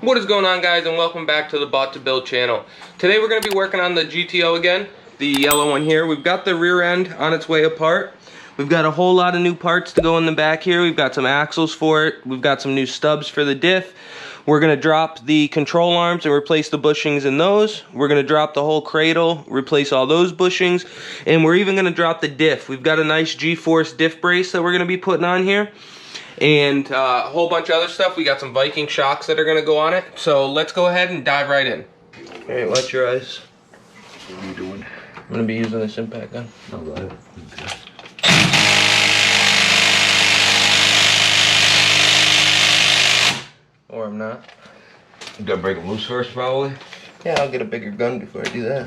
What is going on, guys, and welcome back to the Bought to Build channel. Today we're going to be working on the GTO again, the yellow one here. We've got the rear end on its way apart. We've got a whole lot of new parts to go in the back here. We've got some axles for it. We've got some new stubs for the diff. We're going to drop the control arms and replace the bushings in those. We're going to drop the whole cradle, replace all those bushings, and we're even going to drop the diff. We've got a nice G-force diff brace that we're going to be putting on here. And a whole bunch of other stuff. We got some Viking shocks that are going to go on it. So let's go ahead and dive right in. All right, watch your eyes. What are you doing? I'm going to be using this impact gun. All right. Okay. Or I'm not. You gotta break them loose first, probably? Yeah, I'll get a bigger gun before I do that.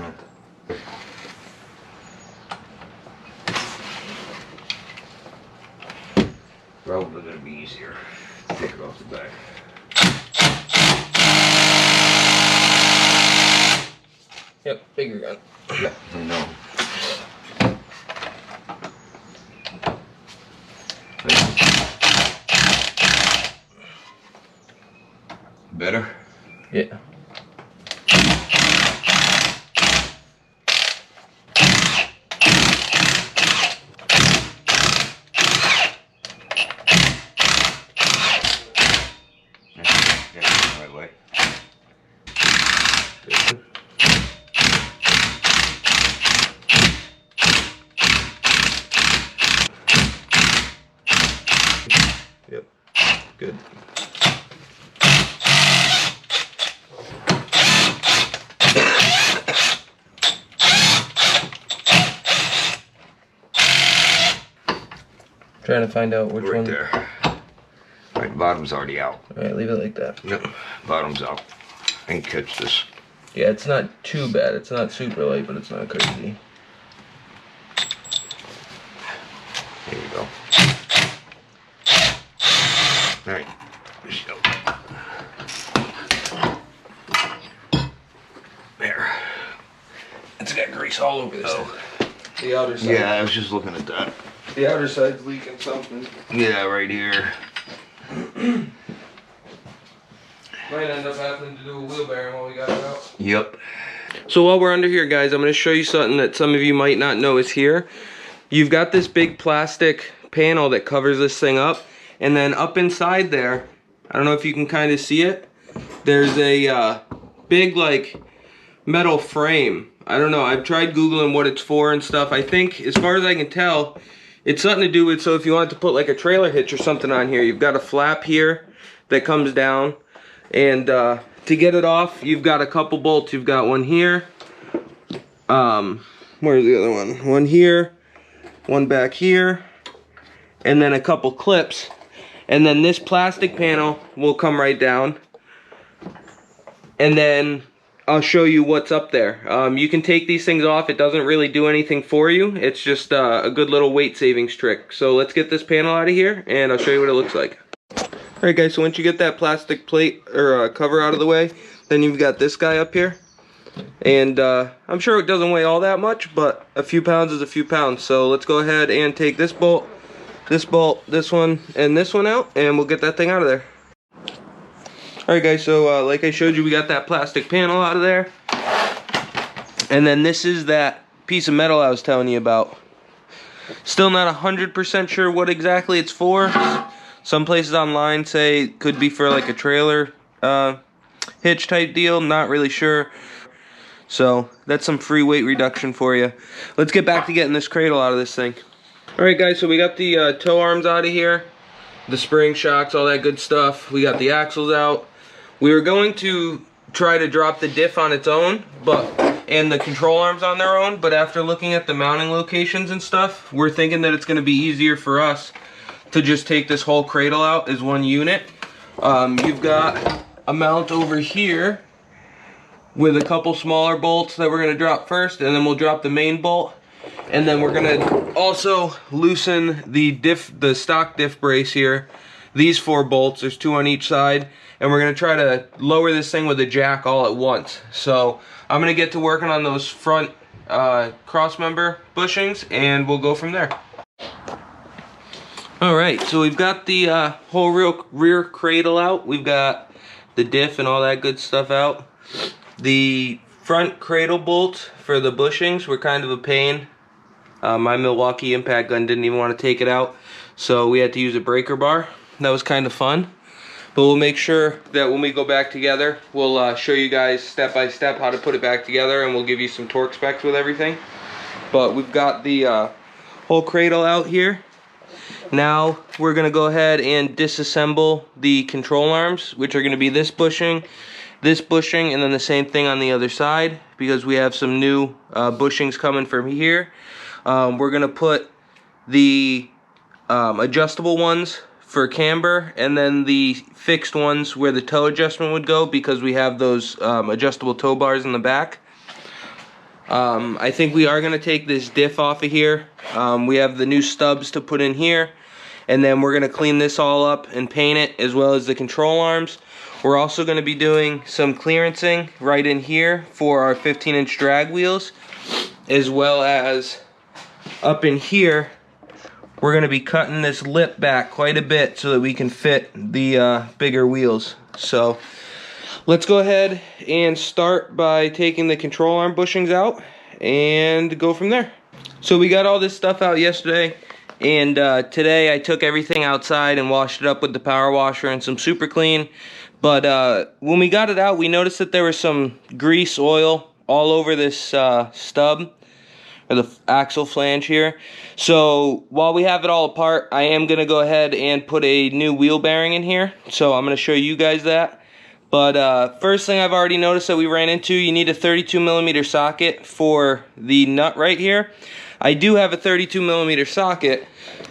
Probably gonna be easier. Take it off the back. Yep, bigger gun. Yeah, I know. Better? Yeah. Yep, good. Trying to find out which right one. There. Right, bottom's already out. Alright, leave it like that. Yep, bottom's out. I can catch this. Yeah, it's not too bad. It's not super light, but it's not crazy. There you go. Alright. There. It's got grease all over this. Oh. The outer side. Yeah, I was just looking at that. The outer side's leaking something. Yeah, right here. Might end up having to do a wheel bearing while we got it out. Yep. So while we're under here, guys, I'm going to show you something that some of you might not know is here. You've got this big plastic panel that covers this thing up. And then up inside there, I don't know if you can kind of see it, there's a big, like, metal frame. I don't know. I've tried Googling what it's for and stuff. I think, as far as I can tell, it's something to do with, so if you wanted to put like a trailer hitch or something on here, you've got a flap here that comes down. And to get it off, you've got a couple bolts. You've got one here. Where's the other one? One here, one back here, and then a couple clips. And then this plastic panel will come right down. And then I'll show you what's up there. You can take these things off. It doesn't really do anything for you. It's just a good little weight savings trick. So let's get this panel out of here and I'll show you what it looks like. Alright, guys, so once you get that plastic plate or cover out of the way, then you've got this guy up here. And I'm sure it doesn't weigh all that much, but a few pounds is a few pounds. So let's go ahead and take this bolt, this one, and this one out, and we'll get that thing out of there. Alright, guys, so like I showed you, we got that plastic panel out of there. And then this is that piece of metal I was telling you about. Still not 100% sure what exactly it's for. Some places online say it could be for like a trailer hitch type deal. Not really sure. So that's some free weight reduction for you. Let's get back to getting this cradle out of this thing. Alright, guys, so we got the toe arms out of here. The spring shocks, all that good stuff. We got the axles out. We were going to try to drop the diff on its own, and the control arms on their own, but after looking at the mounting locations and stuff, we're thinking that it's going to be easier for us to just take this whole cradle out as one unit. You've got a mount over here with a couple smaller bolts that we're going to drop first, and then we'll drop the main bolt. And then we're going to also loosen the stock diff brace here. These 4 bolts, there's 2 on each side. And we're going to try to lower this thing with a jack all at once. So I'm going to get to working on those front cross member bushings, and we'll go from there. Alright, so we've got the whole rear cradle out. We've got the the diff and all that good stuff out. The front cradle bolts for the bushings were kind of a pain. My Milwaukee impact gun didn't even want to take it out, so we had to use a breaker bar. That was kind of fun. But we'll make sure that when we go back together, we'll show you guys step by step how to put it back together, and we'll give you some torque specs with everything. But we've got the whole cradle out here. Now we're going to go ahead and disassemble the control arms, which are going to be this bushing, and then the same thing on the other side, because we have some new bushings coming from here. We're going to put the adjustable ones for camber, and then the fixed ones where the toe adjustment would go, because we have those adjustable tow bars in the back. I think we are going to take this diff off of here. We have the new stubs to put in here, and then we're going to clean this all up and paint it, as well as the control arms. We're also going to be doing some clearancing right in here for our 15-inch drag wheels, as well as up in here. We're going to be cutting this lip back quite a bit so that we can fit the bigger wheels. So let's go ahead and start by taking the control arm bushings out and go from there. So we got all this stuff out yesterday, and today I took everything outside and washed it up with the power washer and some super clean. But when we got it out, we noticed that there was some grease oil all over this stub, or the axle flange here. So while we have it all apart, I am going to go ahead and put a new wheel bearing in here. So I'm going to show you guys that. But first thing I've already noticed that we ran into, you need a 32mm socket for the nut right here. I do have a 32mm socket.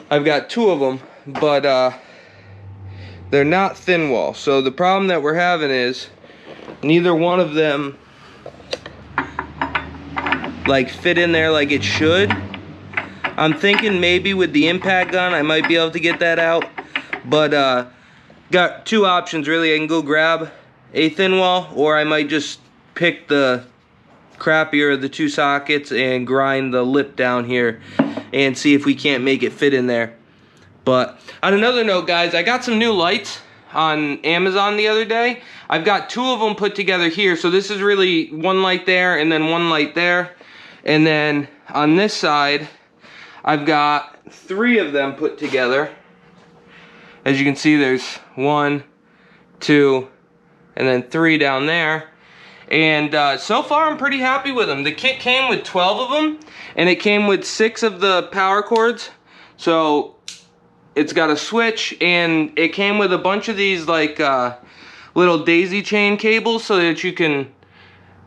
I've got two of them, but they're not thin wall. So the problem that we're having is neither one of them like fit in there like it should. I'm thinking maybe with the impact gun I might be able to get that out, but got two options really. I can go grab a thin wall, or I might just pick the crappier of the two sockets and grind the lip down here and see if we can't make it fit in there. But on another note, guys, I got some new lights on Amazon the other day. I've got two of them put together here. So this is really one light there and then one light there. And then on this side, I've got three of them put together. As you can see, there's 1, 2, and then 3 down there. And so far, I'm pretty happy with them. The kit came with 12 of them, and it came with 6 of the power cords. So it's got a switch, and it came with a bunch of these like little daisy chain cables so that you can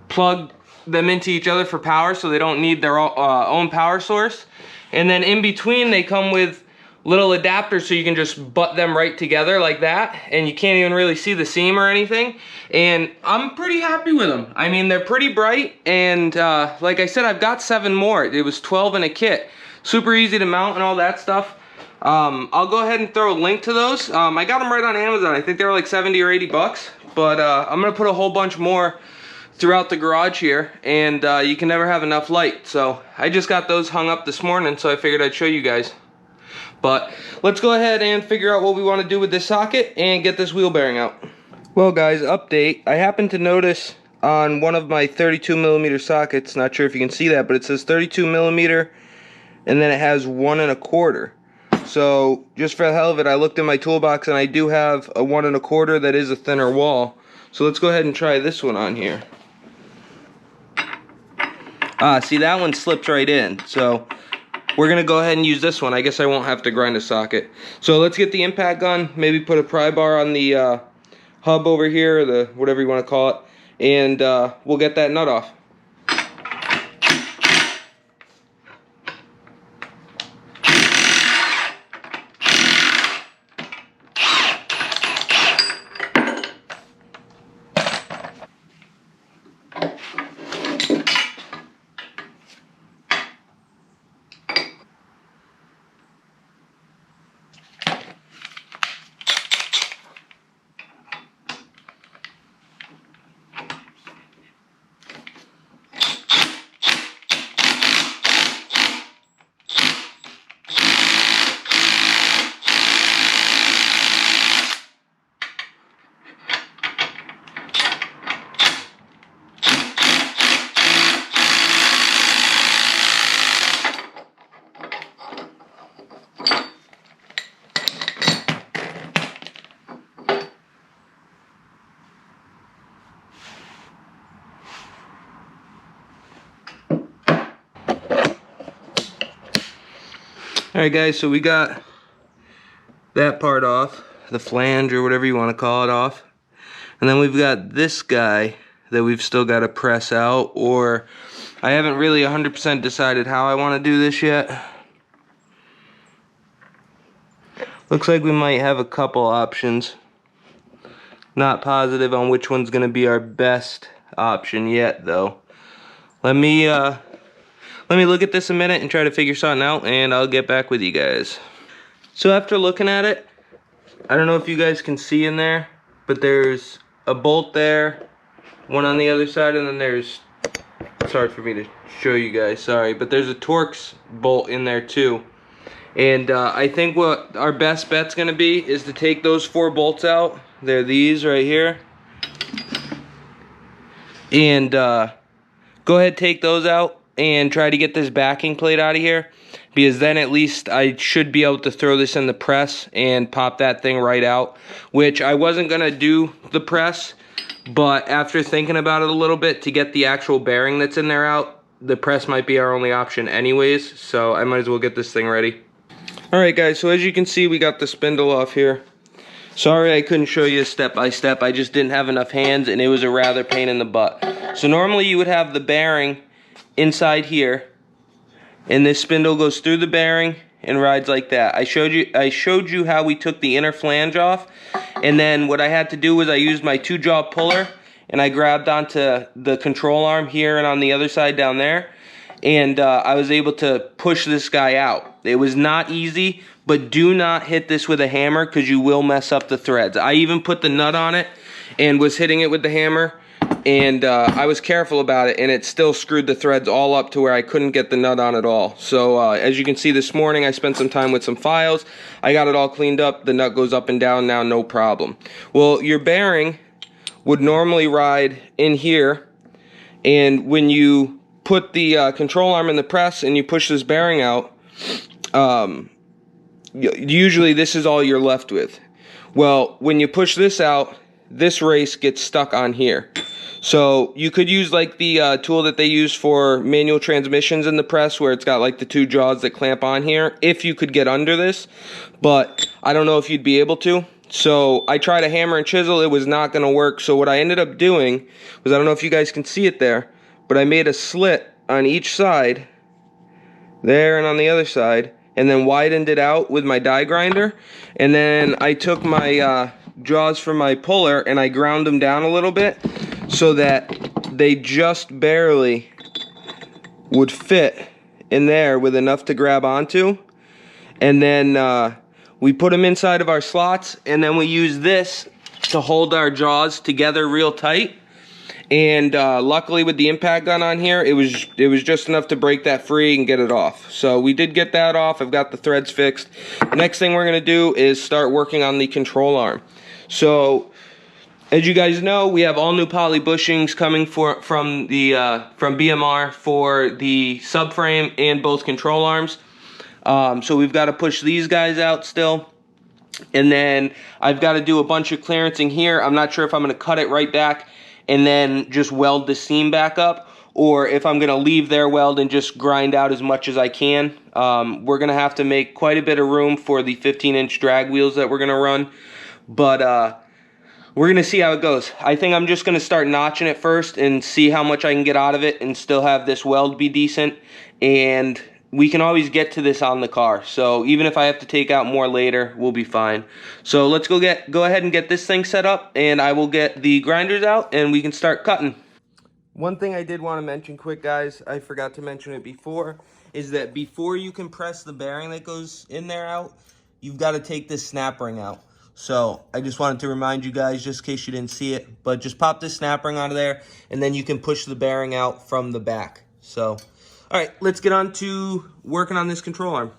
plug them into each other for power, so they don't need their own power source. And then in between, they come with little adapters so you can just butt them right together like that, and you can't even really see the seam or anything. And I'm pretty happy with them. I mean, they're pretty bright, and like I said, I've got 7 more. It was 12 in a kit. Super easy to mount and all that stuff. I'll go ahead and throw a link to those. I got them right on Amazon. I think they were like 70 or 80 bucks, but I'm gonna put a whole bunch more throughout the garage here, and you can never have enough light. So I just got those hung up this morning, so I figured I'd show you guys. But let's go ahead and figure out what we want to do with this socket and get this wheel bearing out. Well guys, update. I happened to notice on one of my 32mm sockets, not sure if you can see that, but it says 32mm and then it has 1 1/4. So just for the hell of it, I looked in my toolbox and I do have a 1 1/4 that is a thinner wall. So let's go ahead and try this one on here. See, that one slipped right in. So we're gonna go ahead and use this one. I guess I won't have to grind a socket. So let's get the impact gun, maybe put a pry bar on the hub over here, or the whatever you want to call it, and we'll get that nut off. Alright guys, so we got that part off, the flange or whatever you want to call it off. And then we've got this guy that we've still got to press out, or I haven't really 100% decided how I want to do this yet. Looks like we might have a couple options. Not positive on which one's going to be our best option yet though. Let me look at this a minute and try to figure something out, and I'll get back with you guys. So after looking at it, I don't know if you guys can see in there, but there's a bolt there, one on the other side, and then there's, it's hard for me to show you guys, sorry, but there's a Torx bolt in there too. And I think what our best bet's gonna be is to take those 4 bolts out. They're these right here. And go ahead, take those out and try to get this backing plate out of here, because then at least I should be able to throw this in the press and pop that thing right out, which I wasn't gonna do the press, but after thinking about it a little bit, to get the actual bearing that's in there out, the press might be our only option anyways, so I might as well get this thing ready. Alright guys, so as you can see, we got the spindle off here. Sorry I couldn't show you step by step, I just didn't have enough hands and it was a rather pain in the butt. So normally you would have the bearing inside here, and this spindle goes through the bearing and rides like that. I showed you how we took the inner flange off, and then what I had to do was I used my 2-jaw puller and I grabbed onto the control arm here and on the other side down there, and I was able to push this guy out. It was not easy, but do not hit this with a hammer because you will mess up the threads. I even put the nut on it and was hitting it with the hammer, and I was careful about it, and it still screwed the threads all up to where I couldn't get the nut on at all. So as you can see, this morning I spent some time with some files. I got it all cleaned up. The nut goes up and down now, no problem. Well, your bearing would normally ride in here, and when you put the control arm in the press and you push this bearing out, usually this is all you're left with. Well, when you push this out, this race gets stuck on here. So you could use like the tool that they use for manual transmissions in the press, where it's got like the 2 jaws that clamp on here, if you could get under this, but I don't know if you'd be able to. So I tried a hammer and chisel, it was not going to work. So what I ended up doing was, I don't know if you guys can see it there, but I made a slit on each side, there and on the other side, and then widened it out with my die grinder, and then I took my jaws from my puller and I ground them down a little bit so that they just barely would fit in there with enough to grab onto. And then we put them inside of our slots, and then we use this to hold our jaws together real tight. And luckily with the impact gun on here, it was just enough to break that free and get it off. So we did get that off. I've got the threads fixed. The next thing we're going to do is start working on the control arm. So as you guys know, we have all new poly bushings coming from BMR for the subframe and both control arms. So we've got to push these guys out still. And then I've got to do a bunch of clearancing here. I'm not sure if I'm going to cut it right back and then just weld the seam back up, or if I'm going to leave their weld and just grind out as much as I can. We're going to have to make quite a bit of room for the 15-inch drag wheels that we're going to run, but we're going to see how it goes. I think I'm just going to start notching it first and see how much I can get out of it and still have this weld be decent, and we can always get to this on the car. So even if I have to take out more later, we'll be fine. So let's go ahead and get this thing set up, and I will get the grinders out and we can start cutting. One thing I did want to mention quick, guys, I forgot to mention it before, is that before you can press the bearing that goes in there out, you've got to take this snap ring out. So I just wanted to remind you guys, just in case you didn't see it, but just pop this snap ring out of there, and then you can push the bearing out from the back. So all right, let's get on to working on this control arm.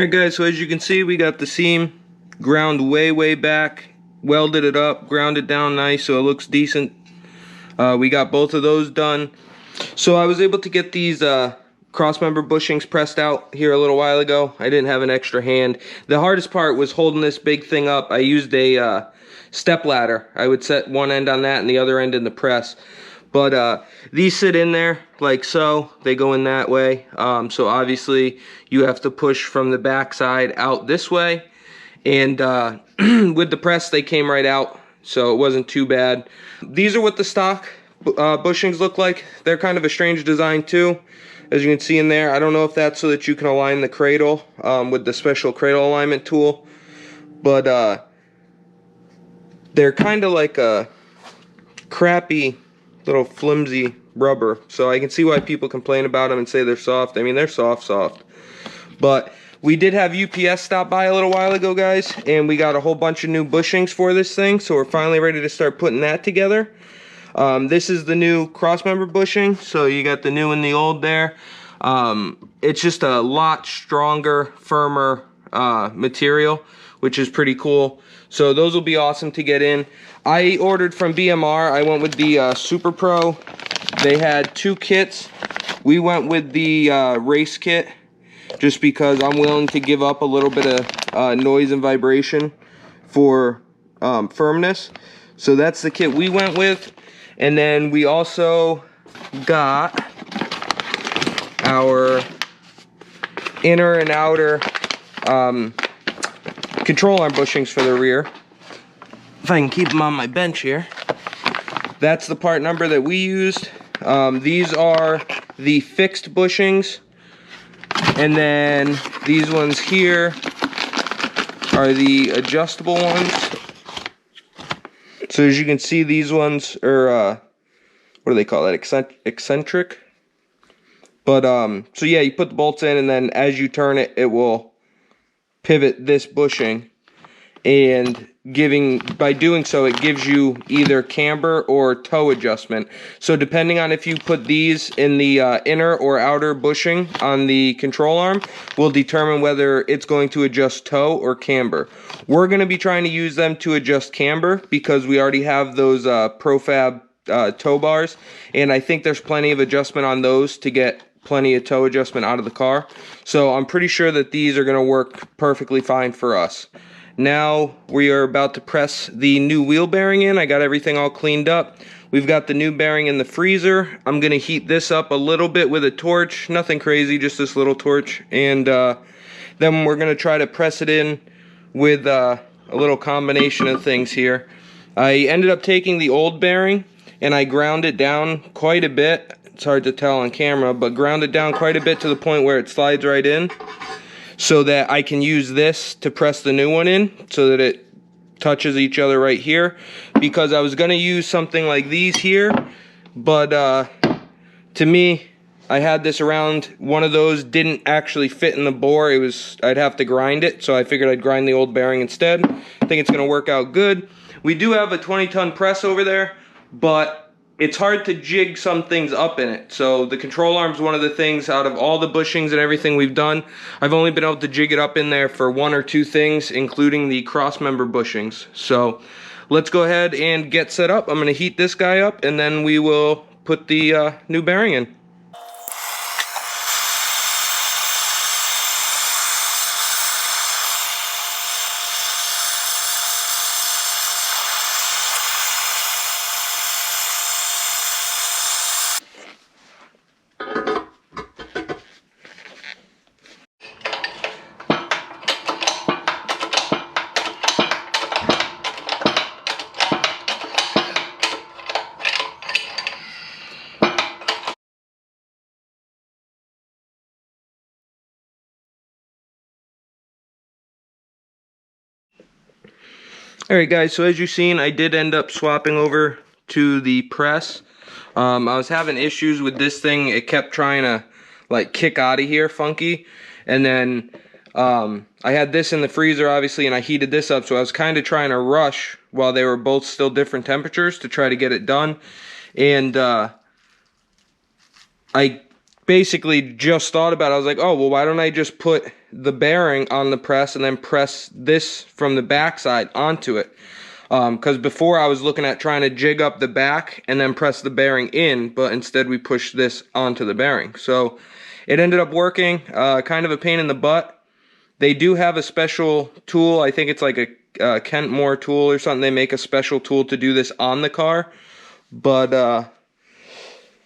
Alright guys, so as you can see, we got the seam ground way back, welded it up, ground it down nice so it looks decent. We got both of those done. So I was able to get these crossmember bushings pressed out here a little while ago. I didn't have an extra hand. The hardest part was holding this big thing up. I used a step ladder. I would set one end on that and the other end in the press. But these sit in there like so. They go in that way. So obviously you have to push from the back side out this way. And with the press, they came right out. So it wasn't too bad. These are what the stock bushings look like. They're kind of a strange design too. As you can see in there, I don't know if that's so that you can align the cradle with the special cradle alignment tool. But they're kind of like a crappy little flimsy rubber, so I can see why people complain about them and say they're soft. I mean, they're soft. But we did have UPS stop by a little while ago, guys, and we got a whole bunch of new bushings for this thing, so we're finally ready to start putting that together. This is the new crossmember bushing, so you got the new and the old there. It's just a lot stronger, firmer material, which is pretty cool. So those will be awesome to get in. I ordered from BMR. I went with the Super Pro. They had 2 kits. We went with the race kit just because I'm willing to give up a little bit of noise and vibration for firmness. So that's the kit we went with. And then we also got our inner and outer control arm bushings for the rear. If I can keep them on my bench here. That's the part number that we used. These are the fixed bushings. And then these ones here are the adjustable ones. So as you can see, these ones are, what do they call that? Eccentric? But, so yeah, you put the bolts in and then as you turn it, it will pivot this bushing. And by doing so, it gives you either camber or toe adjustment. So depending on if you put these in the inner or outer bushing on the control arm, will determine whether it's going to adjust toe or camber. We're going to be trying to use them to adjust camber because we already have those Profab toe bars, and I think there's plenty of adjustment on those to get plenty of toe adjustment out of the car. So I'm pretty sure that these are going to work perfectly fine for us. Now we are about to press the new wheel bearing in. I got everything all cleaned up. We've got the new bearing in the freezer. I'm going to heat this up a little bit with a torch. Nothing crazy, just this little torch. And then we're going to try to press it in with a little combination of things here. I ended up taking the old bearing and I ground it down quite a bit. It's hard to tell on camera, but ground it down quite a bit to the point where it slides right in, so that I can use this to press the new one in so that it touches each other right here. Because I was going to use something like these here, but to me, I had this around. One of those didn't actually fit in the bore. I'd have to grind it, so I figured I'd grind the old bearing instead. I think it's going to work out good. We do have a 20-ton press over there, but it's hard to jig some things up in it. So the control arm's one of the things out of all the bushings and everything we've done. I've only been able to jig it up in there for 1 or 2 things, including the crossmember bushings. So let's go ahead and get set up. I'm going to heat this guy up and then we will put the new bearing in. Alright guys, so as you've seen, I did end up swapping over to the press. I was having issues with this thing. It kept trying to like kick out of here funky. And then I had this in the freezer obviously, and I heated this up, so I was kind of trying to rush while they were both still different temperatures to try to get it done. And I basically just thought about it. I was like, oh, well, why don't I just put the bearing on the press and then press this from the backside onto it? Because before I was looking at trying to jig up the back and then press the bearing in, but instead we pushed this onto the bearing. So it ended up working. Kind of a pain in the butt. They do have a special tool. I think it's like a Kent Moore tool or something. They make a special tool to do this on the car. But I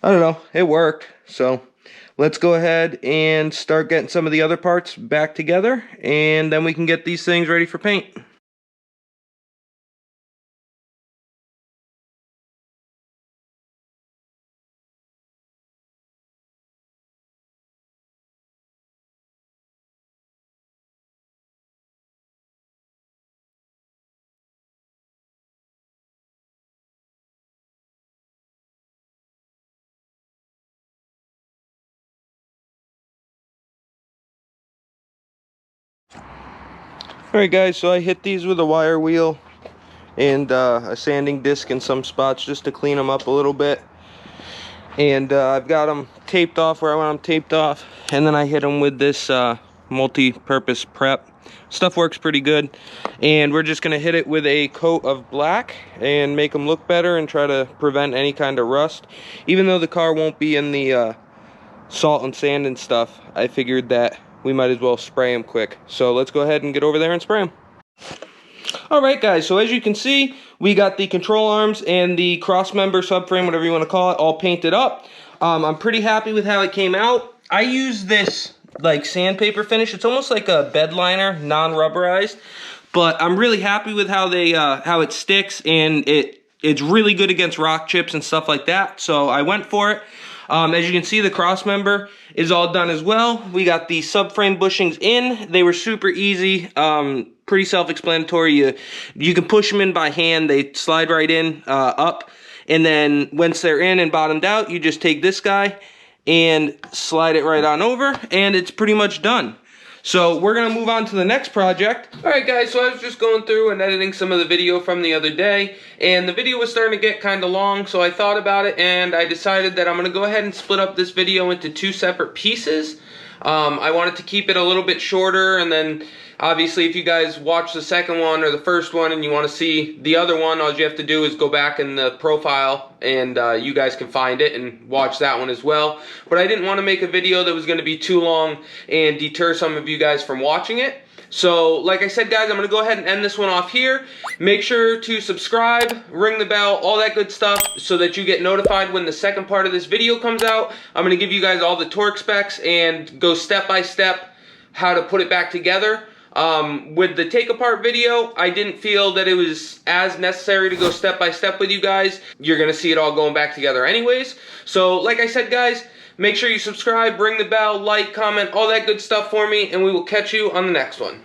don't know. It worked. So let's go ahead and start getting some of the other parts back together, and then we can get these things ready for paint. Alright guys, so I hit these with a wire wheel and a sanding disc in some spots just to clean them up a little bit. And I've got them taped off where I want them taped off, and then I hit them with this multi-purpose prep. Stuff works pretty good, and we're just going to hit it with a coat of black and make them look better and try to prevent any kind of rust. Even though the car won't be in the salt and sand and stuff, I figured that we might as well spray them quick. So let's go ahead and get over there and spray them. Alright guys, so as you can see, we got the control arms and the cross member subframe, whatever you want to call it, all painted up. I'm pretty happy with how it came out. I use this like sandpaper finish. It's almost like a bed liner, non-rubberized, but I'm really happy with how they how it sticks, and it's really good against rock chips and stuff like that, so I went for it. As you can see, the cross member is all done as well. We got the subframe bushings in. They were super easy, pretty self-explanatory. You can push them in by hand. They slide right in, up. And then once they're in and bottomed out, you just take this guy and slide it right on over, and it's pretty much done. So we're gonna move on to the next project. All right guys, so I was just going through and editing some of the video from the other day, and the video was starting to get kind of long, so I thought about it and I decided that I'm gonna go ahead and split up this video into two separate pieces. I wanted to keep it a little bit shorter, and then obviously if you guys watch the second one or the first one and you want to see the other one, all you have to do is go back in the profile and you guys can find it and watch that one as well. But I didn't want to make a video that was going to be too long and deter some of you guys from watching it. So like I said guys, I'm going to go ahead and end this one off here. Make sure to subscribe, ring the bell, all that good stuff, so that you get notified when the second part of this video comes out. I'm going to give you guys all the torque specs and go step by step how to put it back together. With the take apart video, I didn't feel that it was as necessary to go step by step with you guys. You're going to see it all going back together anyways. So like I said guys, make sure you subscribe, ring the bell, like, comment, all that good stuff for me, and we will catch you on the next one.